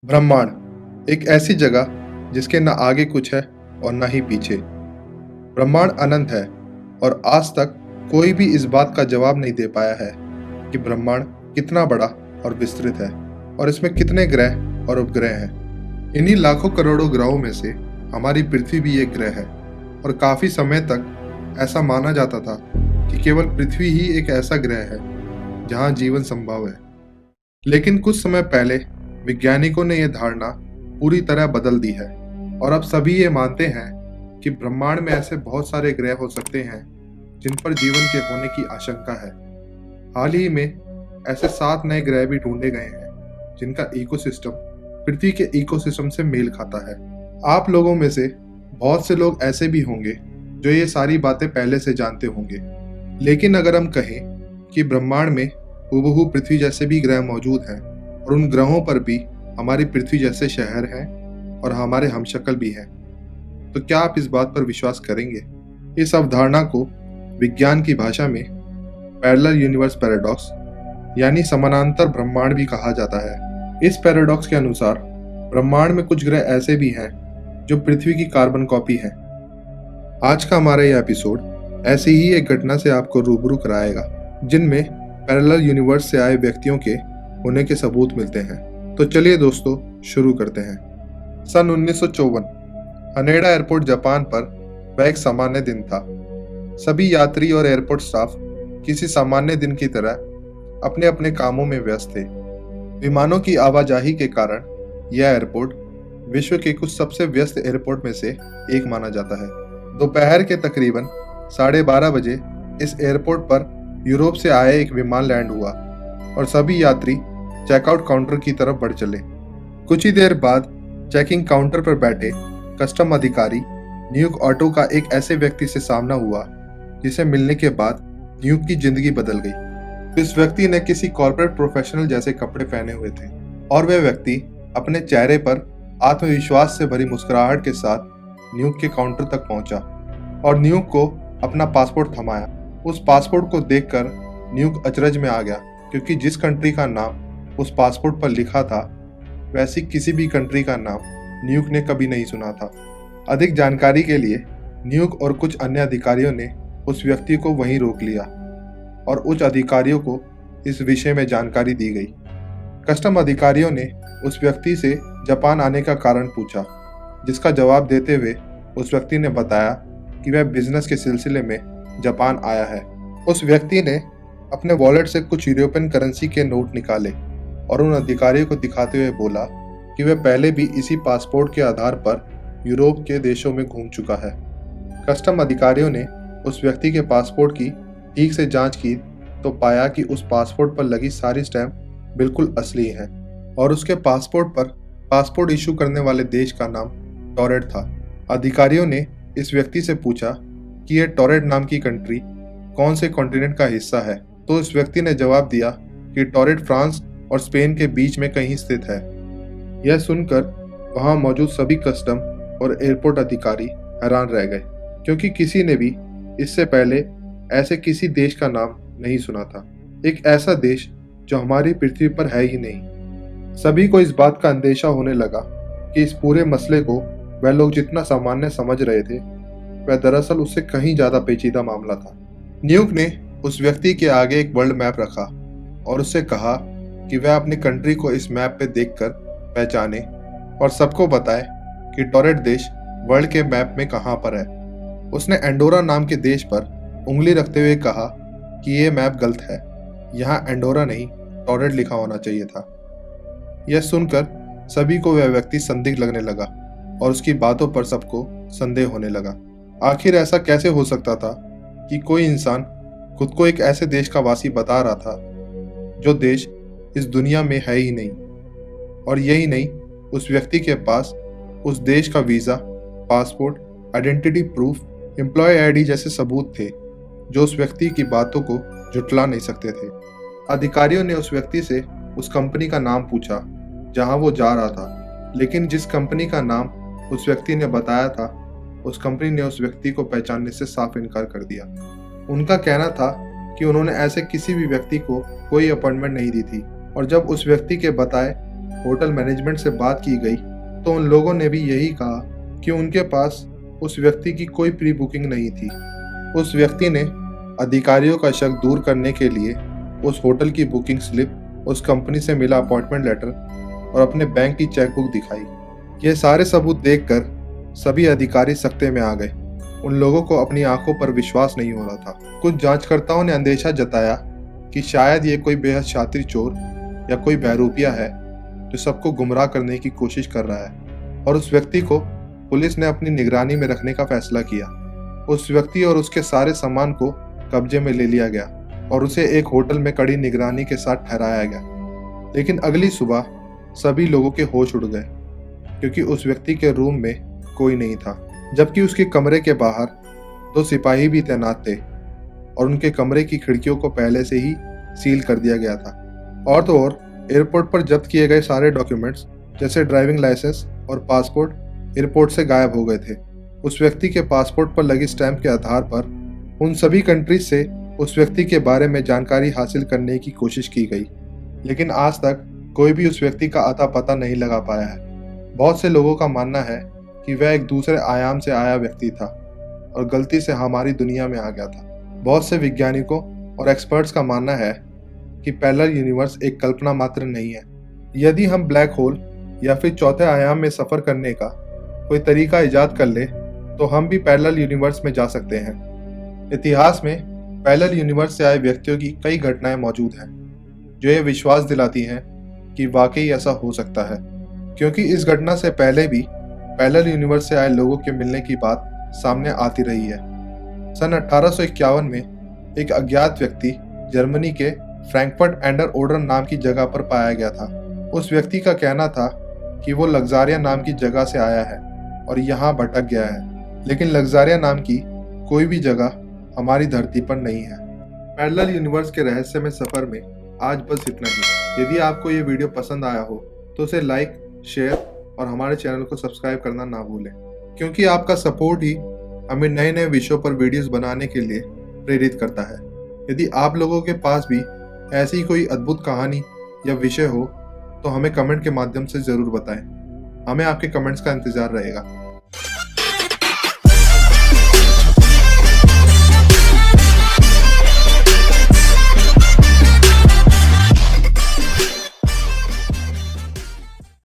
ब्रह्मांड एक ऐसी जगह जिसके न आगे कुछ है और न ही पीछे। ब्रह्मांड अनंत है और आज तक कोई भी इस बात का जवाब नहीं दे पाया है कि ब्रह्मांड कितना बड़ा और विस्तृत है और इसमें कितने ग्रह और उपग्रह हैं। इन्हीं लाखों करोड़ों ग्रहों में से हमारी पृथ्वी भी एक ग्रह है और काफी समय तक ऐसा माना जाता था कि केवल पृथ्वी ही एक ऐसा ग्रह है जहां जीवन संभव है। लेकिन कुछ समय पहले वैज्ञानिकों ने यह धारणा पूरी तरह बदल दी है और अब सभी ये मानते हैं कि ब्रह्मांड में ऐसे बहुत सारे ग्रह हो सकते हैं जिन पर जीवन के होने की आशंका है। हाल ही में ऐसे 7 नए ग्रह भी ढूंढे गए हैं जिनका इकोसिस्टम पृथ्वी के इकोसिस्टम से मेल खाता है। आप लोगों में से बहुत से लोग ऐसे भी होंगे जो ये सारी बातें पहले से जानते होंगे। लेकिन अगर हम कहें कि ब्रह्मांड में हूबहू पृथ्वी जैसे भी ग्रह मौजूद हैं और उन ग्रहों पर भी हमारी पृथ्वी जैसे शहर हैं और हमारे हमशक्ल भी हैं, तो क्या आप इस बात पर विश्वास करेंगे? इस अवधारणा को विज्ञान की भाषा में पैरेलल यूनिवर्स पैराडॉक्स यानी समानांतर ब्रह्मांड भी कहा जाता है। इस पैराडॉक्स के अनुसार ब्रह्मांड में कुछ ग्रह ऐसे भी हैं जो पृथ्वी की कार्बन कॉपी है। आज का हमारा यह एपिसोड ऐसी ही एक घटना से आपको रूबरू कराएगा जिनमें पैरेलल यूनिवर्स से आए व्यक्तियों के होने के सबूत मिलते हैं। तो चलिए दोस्तों शुरू करते हैं। सन 1954 हनेडा एयरपोर्ट जापान पर वह एक सामान्य दिन था। सभी यात्री और एयरपोर्ट स्टाफ किसी सामान्य दिन की तरह अपने अपने कामों में व्यस्त थे। विमानों की आवाजाही के कारण यह एयरपोर्ट विश्व के कुछ सबसे व्यस्त एयरपोर्ट में से एक माना जाता है। दोपहर के तकरीबन 12:30 बजे इस एयरपोर्ट पर यूरोप से आया एक विमान लैंड हुआ और सभी यात्री चेकआउट काउंटर की तरफ बढ़ चले। कुछ ही देर बाद चेकिंग काउंटर पर बैठे कस्टम अधिकारी न्यूक ऑटो का एक ऐसे व्यक्ति से सामना हुआ जिसे मिलने के बाद न्यूक की जिंदगी बदल गई। इस व्यक्ति ने किसी कॉर्पोरेट प्रोफेशनल जैसे कपड़े पहने हुए थे और वह व्यक्ति अपने चेहरे पर आत्मविश्वास से भरी मुस्कुराहट के साथ न्यूक के काउंटर तक पहुंचा और न्यूक को अपना पासपोर्ट थमाया। उस पासपोर्ट को देखकर न्यूक अचरज में आ गया क्योंकि जिस कंट्री का नाम उस पासपोर्ट पर लिखा था वैसी किसी भी कंट्री का नाम न्यूक ने कभी नहीं सुना था। अधिक जानकारी के लिए न्यूक और कुछ अन्य अधिकारियों ने उस व्यक्ति को वहीं रोक लिया और उच्च अधिकारियों को इस विषय में जानकारी दी गई। कस्टम अधिकारियों ने उस व्यक्ति से जापान आने का कारण पूछा, जिसका जवाब देते हुए उस व्यक्ति ने बताया कि वह बिजनेस के सिलसिले में जापान आया है। उस व्यक्ति ने अपने वॉलेट से कुछ यूरोपियन करेंसी के नोट निकाले और उन अधिकारियों को दिखाते हुए बोला कि वह पहले भी इसी पासपोर्ट के आधार पर यूरोप के देशों में घूम चुका है। कस्टम अधिकारियों ने उस व्यक्ति के पासपोर्ट की ठीक से जांच की तो पाया कि उस पासपोर्ट पर लगी सारी स्टैम्प बिल्कुल असली हैं और उसके पासपोर्ट पर पासपोर्ट इशू करने वाले देश का नाम टॉरेट था। अधिकारियों ने इस व्यक्ति से पूछा कि यह टॉरेट नाम की कंट्री कौन से कॉन्टिनेंट का हिस्सा है, तो इस व्यक्ति ने जवाब दिया कि टॉरेट फ्रांस और स्पेन के बीच में कहीं स्थित है। यह सुनकर वहां मौजूद सभी कस्टम और एयरपोर्ट अधिकारी हैरान रह गए क्योंकि किसी ने भी इससे पहले ऐसे किसी देश का नाम नहीं सुना था, एक ऐसा देश जो हमारी पृथ्वी पर है ही नहीं। सभी को इस बात का अंदेशा होने लगा कि इस पूरे मसले को वह लोग जितना सामान्य समझ रहे थे वह दरअसल उससे कहीं ज्यादा पेचीदा मामला था। न्यूक ने उस व्यक्ति के आगे एक वर्ल्ड मैप रखा और उससे कहा कि वह अपनी कंट्री को इस मैप पे देखकर पहचाने और सबको बताए कि टॉरेट देश वर्ल्ड के मैप में कहां पर है। उसने एंडोरा नाम के देश पर उंगली रखते हुए कहा कि यह मैप गलत है, यहाँ एंडोरा नहीं टॉरेट लिखा होना चाहिए था। यह सुनकर सभी को वह व्यक्ति संदिग्ध लगने लगा और उसकी बातों पर सबको संदेह होने लगा। आखिर ऐसा कैसे हो सकता था कि कोई इंसान खुद को एक ऐसे देश का वासी बता रहा था जो देश इस दुनिया में है ही नहीं, और यही नहीं उस व्यक्ति के पास उस देश का visa, passport, identity proof, employ ID जैसे सबूत थे जो उस व्यक्ति की बातों को झुटला नहीं सकते थे। अधिकारियों ने उस व्यक्ति से उस कंपनी का नाम पूछा जहां वो जा रहा था, लेकिन जिस कंपनी का नाम उस व्यक्ति ने बताया था उस कंपनी ने उस व्यक्ति को पहचानने से साफ इनकार कर दिया। उनका कहना था कि उन्होंने ऐसे किसी भी व्यक्ति को कोई अपॉइंटमेंट नहीं दी थी और जब उस व्यक्ति के बताए होटल मैनेजमेंट से बात की गई तो उन लोगों ने भी यही कहा कि उनके पास उस व्यक्ति की कोई प्री बुकिंग नहीं थी। उस व्यक्ति ने अधिकारियों का शक दूर करने के लिए उस होटल की बुकिंग स्लिप, उस कंपनी से मिला अपॉइंटमेंट लेटर और अपने बैंक की चेकबुक दिखाई। ये सारे सबूत देखकर सभी अधिकारी सख्ते में आ गए। उन लोगों को अपनी आंखों पर विश्वास नहीं हो रहा था। कुछ जांचकर्ताओं ने अंदेशा जताया कि शायद ये कोई बेहद शातिर चोर या कोई बहरूपिया है जो सबको गुमराह करने की कोशिश कर रहा है, और उस व्यक्ति को पुलिस ने अपनी निगरानी में रखने का फैसला किया। उस व्यक्ति और उसके सारे सामान को कब्जे में ले लिया गया और उसे एक होटल में कड़ी निगरानी के साथ ठहराया गया। लेकिन अगली सुबह सभी लोगों के होश उड़ गए, क्योंकि उस व्यक्ति के रूम में कोई नहीं था, जबकि उसके कमरे के बाहर 2 सिपाही भी तैनात थे और उनके कमरे की खिड़कियों को पहले से ही सील कर दिया गया था। और तो और एयरपोर्ट पर जब्त किए गए सारे डॉक्यूमेंट्स जैसे ड्राइविंग लाइसेंस और पासपोर्ट एयरपोर्ट से गायब हो गए थे। उस व्यक्ति के पासपोर्ट पर लगी स्टैंप के आधार पर उन सभी कंट्रीज से उस व्यक्ति के बारे में जानकारी हासिल करने की कोशिश की गई, लेकिन आज तक कोई भी उस व्यक्ति का अता पता नहीं लगा पाया है। बहुत से लोगों का मानना है कि वह एक दूसरे आयाम से आया व्यक्ति था और गलती से हमारी दुनिया में आ गया था। बहुत से वैज्ञानिकों और एक्सपर्ट्स का मानना है कि पैरेलल यूनिवर्स एक कल्पना मात्र नहीं है। यदि हम ब्लैक होल या फिर चौथे आयाम में सफर करने का कोई तरीका इजाद कर ले तो हम भी पैरेलल यूनिवर्स में जा सकते हैं। इतिहास में पैरेलल यूनिवर्स से आए व्यक्तियों की कई घटनाएं मौजूद हैं जो ये विश्वास दिलाती हैं कि वाकई ऐसा हो सकता है, क्योंकि इस घटना से पहले भी पैरेलल यूनिवर्स से आए लोगों के मिलने की बात सामने आती रही है। सन 1851 में एक अज्ञात व्यक्ति जर्मनी के फ्रैंकफर्ट एंडर ओडर नाम की जगह पर पाया गया था। उस व्यक्ति का कहना था कि वो लग्जारिया नाम की जगह से आया है और यहाँ भटक गया है, लेकिन लग्जारिया नाम की कोई भी जगह हमारी धरती पर नहीं है। पैरेलल यूनिवर्स के रहस्यमय सफर में आज बस इतना ही। यदि आपको ये वीडियो पसंद आया हो तो उसे लाइक, शेयर और हमारे चैनल को सब्सक्राइब करना ना भूलें, क्योंकि आपका सपोर्ट ही हमें नए नए विषयों पर वीडियोस बनाने के लिए प्रेरित करता है। यदि आप लोगों के पास भी ऐसी कोई अद्भुत कहानी या विषय हो तो हमें कमेंट के माध्यम से ज़रूर बताएं। हमें आपके कमेंट्स का इंतज़ार रहेगा।